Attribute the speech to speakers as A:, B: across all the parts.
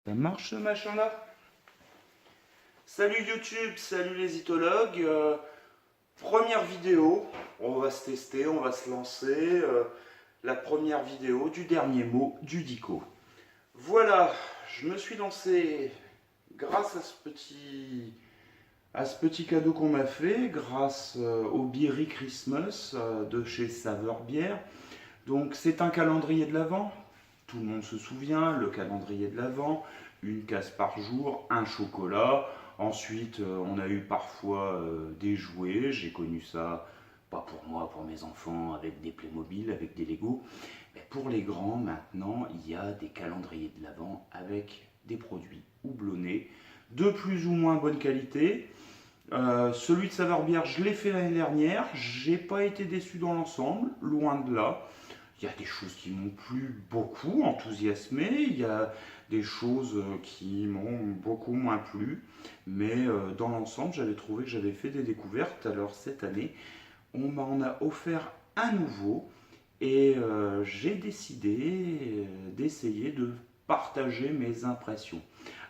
A: Ça marche ce machin-là? Salut YouTube, salut les itologues. Première vidéo, on va se tester, on va se lancer. La première vidéo du dernier mot du dico. Voilà, je me suis lancé grâce à ce petit cadeau qu'on m'a fait, grâce au Beery Christmas de chez Saveur Bière. Donc c'est un calendrier de l'Avent. Tout le monde se souvient, le calendrier de l'Avent, une case par jour, un chocolat. Ensuite, on a eu parfois des jouets. J'ai connu ça, pas pour moi, pour mes enfants, avec des Playmobil, avec des Lego. Mais pour les grands, maintenant, il y a des calendriers de l'Avent avec des produits houblonnés de plus ou moins bonne qualité. Celui de Saveur Bière, je l'ai fait l'année dernière. J'ai pas été déçu dans l'ensemble, loin de là. Il y a des choses qui m'ont plu beaucoup, enthousiasmé. Il y a des choses qui m'ont beaucoup moins plu. Mais dans l'ensemble, j'avais trouvé que j'avais fait des découvertes. Alors cette année, on m'en a offert un nouveau. Et j'ai décidé d'essayer de partager mes impressions.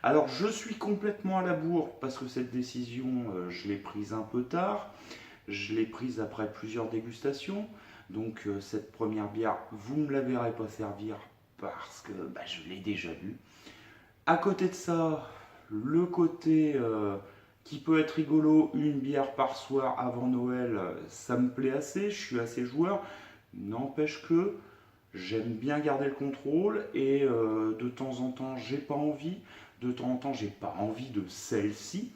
A: Alors je suis complètement à la bourre parce que cette décision, je l'ai prise un peu tard. Je l'ai prise après plusieurs dégustations. Donc cette première bière, vous ne me la verrez pas servir parce que je l'ai déjà bu. À côté de ça, le côté qui peut être rigolo, une bière par soir avant Noël, ça me plaît assez, je suis assez joueur. N'empêche que j'aime bien garder le contrôle et de temps en temps j'ai pas envie, de temps en temps j'ai pas envie de celle-ci.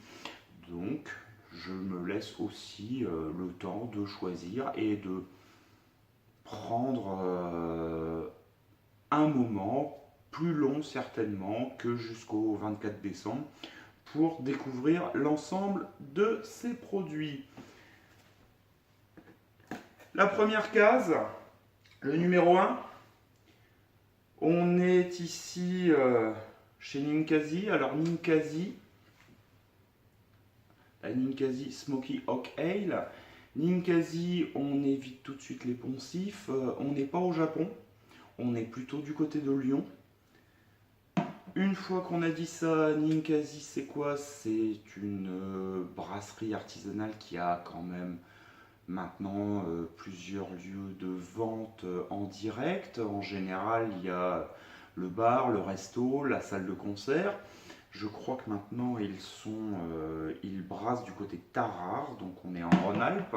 A: Donc je me laisse aussi le temps de choisir et de prendre un moment plus long certainement que jusqu'au 24 décembre pour découvrir l'ensemble de ces produits. La première case, le numéro 1, on est ici chez Ninkasi. Alors Ninkasi, la Ninkasi Smoky Oak Ale. Ninkasi, on évite tout de suite les poncifs. On n'est pas au Japon, on est plutôt du côté de Lyon. Une fois qu'on a dit ça, Ninkasi c'est quoi? C'est une brasserie artisanale qui a quand même maintenant plusieurs lieux de vente en direct. En général, il y a le bar, le resto, la salle de concert. Je crois que maintenant ils brassent du côté de Tarare, donc on est en Rhône-Alpes.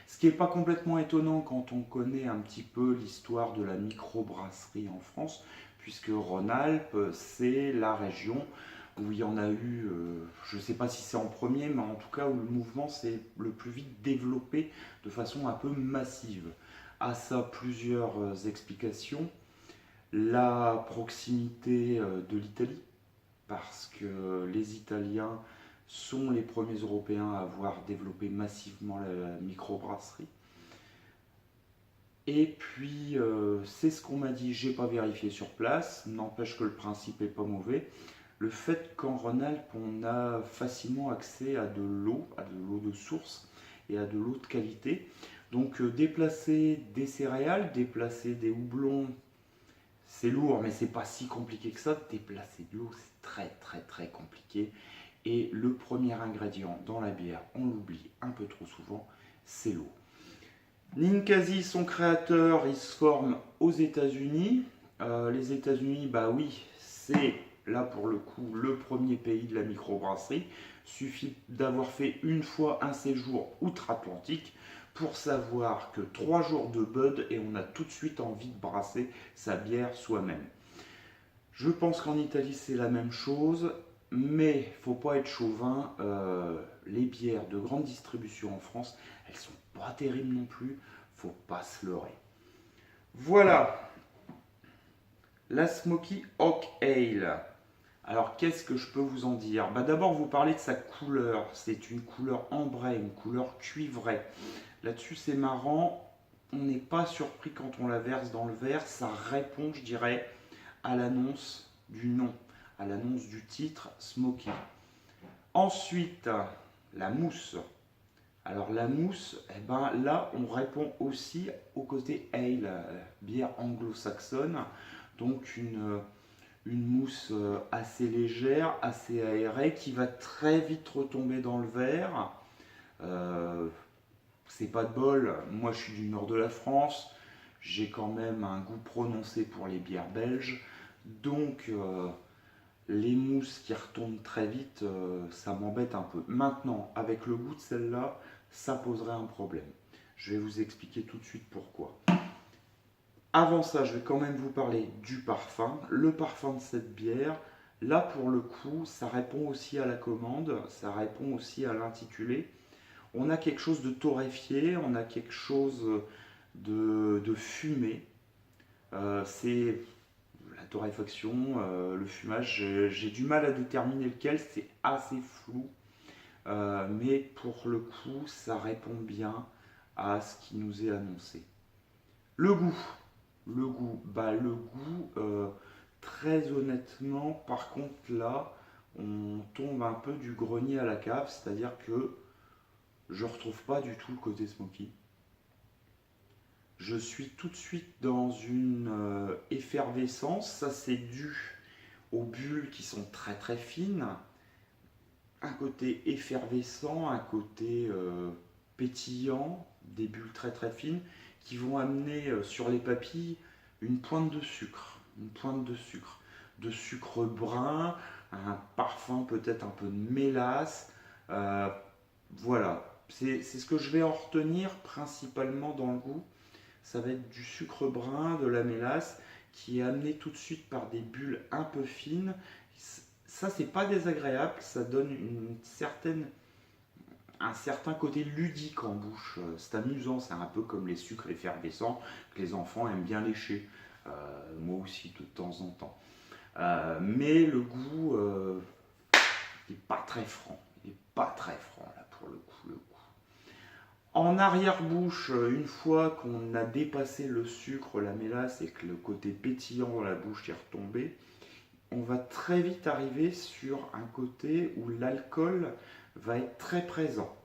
A: Ce qui n'est pas complètement étonnant quand on connaît un petit peu l'histoire de la microbrasserie en France, puisque Rhône-Alpes, c'est la région où il y en a eu, je ne sais pas si c'est en premier, mais en tout cas où le mouvement s'est le plus vite développé de façon un peu massive. À ça, plusieurs explications. La proximité de l'Italie, parce que les Italiens sont les premiers Européens à avoir développé massivement la microbrasserie. Et puis, c'est ce qu'on m'a dit, j'ai pas vérifié sur place, n'empêche que le principe est pas mauvais. Le fait qu'en Rhône-Alpes, on a facilement accès à de l'eau de source et à de l'eau de qualité. Donc, déplacer des céréales, déplacer des houblons, c'est lourd, mais c'est pas si compliqué que ça. Déplacer de l'eau, c'est très compliqué. Et le premier ingrédient dans la bière, on l'oublie un peu trop souvent, c'est l'eau. Ninkasi, son créateur, il se forme aux États-Unis. Les États-Unis, bah oui, c'est là pour le coup le premier pays de la microbrasserie. Suffit d'avoir fait une fois un séjour outre-Atlantique pour savoir que 3 jours de bud et on a tout de suite envie de brasser sa bière soi-même. Je pense qu'en Italie c'est la même chose, mais faut pas être chauvin. Les bières de grande distribution en France, elles sont pas terribles non plus. Faut pas se leurrer. Voilà, la Smoky Oak Ale. Alors qu'est-ce que je peux vous en dire? D'abord vous parler de sa couleur. C'est une couleur ambrée, une couleur cuivrée. Là-dessus c'est marrant. On n'est pas surpris quand on la verse dans le verre. Ça répond, je dirais, à l'annonce du nom, à l'annonce du titre Smoky. Ensuite, la mousse. Alors la mousse, là on répond aussi au côté ale, bière anglo-saxonne, donc une mousse assez légère, assez aérée, qui va très vite retomber dans le verre. Euh, c'est pas de bol, moi je suis du nord de la France, j'ai quand même un goût prononcé pour les bières belges, donc les mousses qui retombent très vite, ça m'embête un peu. Maintenant, avec le goût de celle-là, ça poserait un problème. Je vais vous expliquer tout de suite pourquoi. Avant ça, je vais quand même vous parler du parfum. Le parfum de cette bière, là pour le coup, ça répond aussi à la commande, ça répond aussi à l'intitulé. On a quelque chose de torréfié, on a quelque chose de fumé. C'est la torréfaction, le fumage, j'ai du mal à déterminer lequel, c'est assez flou. Mais pour le coup, ça répond bien à ce qui nous est annoncé. Le goût. Très honnêtement, par contre là, on tombe un peu du grenier à la cave, c'est-à-dire que je retrouve pas du tout le côté smoky. Je suis tout de suite dans une effervescence, ça c'est dû aux bulles qui sont très très fines, un côté effervescent, un côté pétillant, des bulles très très fines qui vont amener sur les papilles une pointe de sucre brun, un parfum peut-être un peu de mélasse. Euh, voilà, c'est ce que je vais en retenir principalement dans le goût. Ça va être du sucre brun, de la mélasse, qui est amené tout de suite par des bulles un peu fines. Ça, c'est pas désagréable, ça donne un certain côté ludique en bouche. C'est amusant, c'est un peu comme les sucres effervescents que les enfants aiment bien lécher. Moi aussi, de temps en temps. Mais le goût n'est pas très franc. Il n'est pas très franc, là, pour le coup. En arrière-bouche, une fois qu'on a dépassé le sucre, la mélasse et que le côté pétillant dans la bouche est retombé, on va très vite arriver sur un côté où l'alcool va être très présent.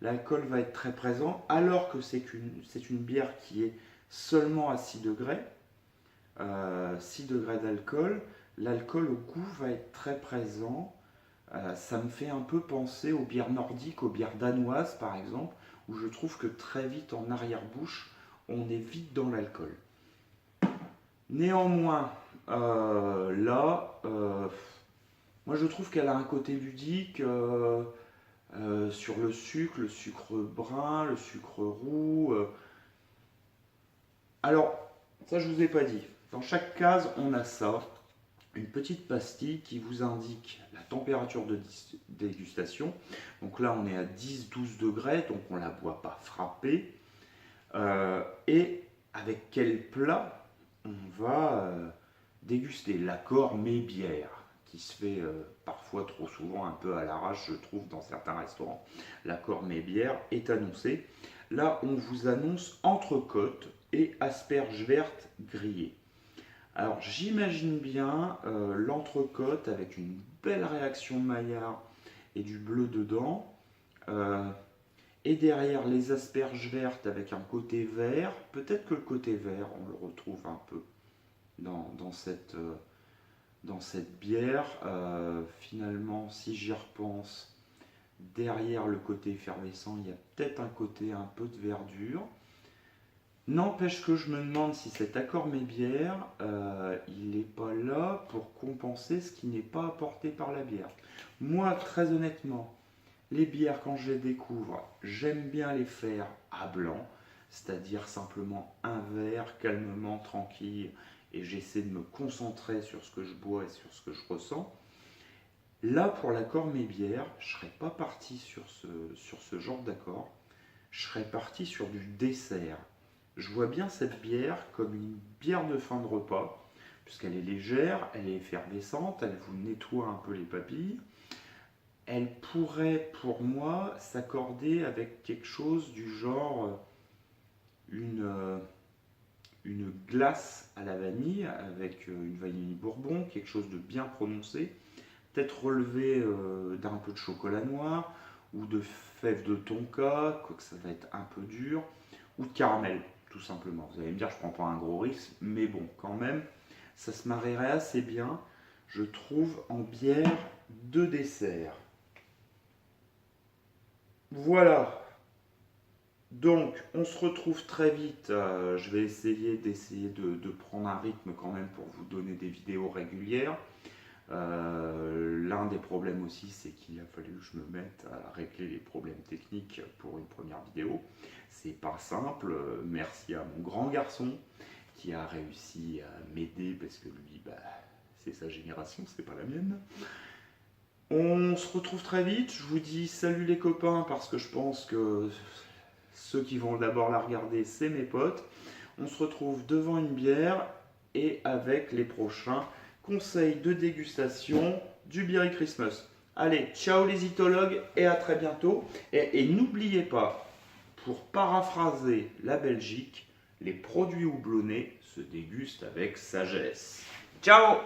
A: L'alcool va être très présent alors que c'est une bière qui est seulement à 6 degrés. 6 degrés d'alcool. L'alcool au goût va être très présent. Ça me fait un peu penser aux bières nordiques, aux bières danoises par exemple, où je trouve que très vite en arrière-bouche, on est vite dans l'alcool. Néanmoins, moi je trouve qu'elle a un côté ludique sur le sucre brun, le sucre roux. Alors, ça je vous ai pas dit. Dans chaque case, on a ça, une petite pastille qui vous indique la température de dégustation. Donc là, on est à 10-12 degrés, donc on ne la boit pas frappée. Et avec quel plat on va déguster l'accord mets bière, qui se fait parfois trop souvent un peu à l'arrache, je trouve, dans certains restaurants. L'accord mets bière est annoncé. Là, on vous annonce entrecôte et asperges vertes grillées. Alors j'imagine bien l'entrecôte avec une belle réaction Maillard et du bleu dedans. Et derrière les asperges vertes avec un côté vert. Peut-être que le côté vert, on le retrouve un peu dans cette bière. Finalement, si j'y repense, derrière le côté effervescent, il y a peut-être un côté un peu de verdure. N'empêche que je me demande si cet accord mets bière, il n'est pas là pour compenser ce qui n'est pas apporté par la bière. Moi, très honnêtement, les bières, quand je les découvre, j'aime bien les faire à blanc, c'est-à-dire simplement un verre, calmement, tranquille, et j'essaie de me concentrer sur ce que je bois et sur ce que je ressens. Là, pour l'accord mets bières, je ne serais pas parti sur ce genre d'accord, je serais parti sur du dessert. Je vois bien cette bière comme une bière de fin de repas, puisqu'elle est légère, elle est effervescente, elle vous nettoie un peu les papilles. Elle pourrait, pour moi, s'accorder avec quelque chose du genre une glace à la vanille, avec une vanille bourbon, quelque chose de bien prononcé, peut-être relevé d'un peu de chocolat noir, ou de fèves de tonka, quoique ça va être un peu dur, ou de caramel, tout simplement. Vous allez me dire, je ne prends pas un gros risque, mais bon, quand même, ça se marierait assez bien. je trouve, en bière de dessert. Voilà. Donc, on se retrouve très vite. Je vais essayer de prendre un rythme quand même pour vous donner des vidéos régulières. L'un des problèmes aussi, c'est qu'il a fallu que je me mette à régler les problèmes techniques pour une première vidéo. C'est pas simple. Merci à mon grand garçon qui a réussi à m'aider parce que lui, c'est sa génération, c'est pas la mienne. On se retrouve très vite. Je vous dis salut les copains parce que je pense que ceux qui vont d'abord la regarder, c'est mes potes. On se retrouve devant une bière et avec les prochains conseils de dégustation du Beery Christmas. Allez, ciao les itologues et à très bientôt. Et n'oubliez pas, pour paraphraser la Belgique, les produits houblonnés se dégustent avec sagesse. Ciao!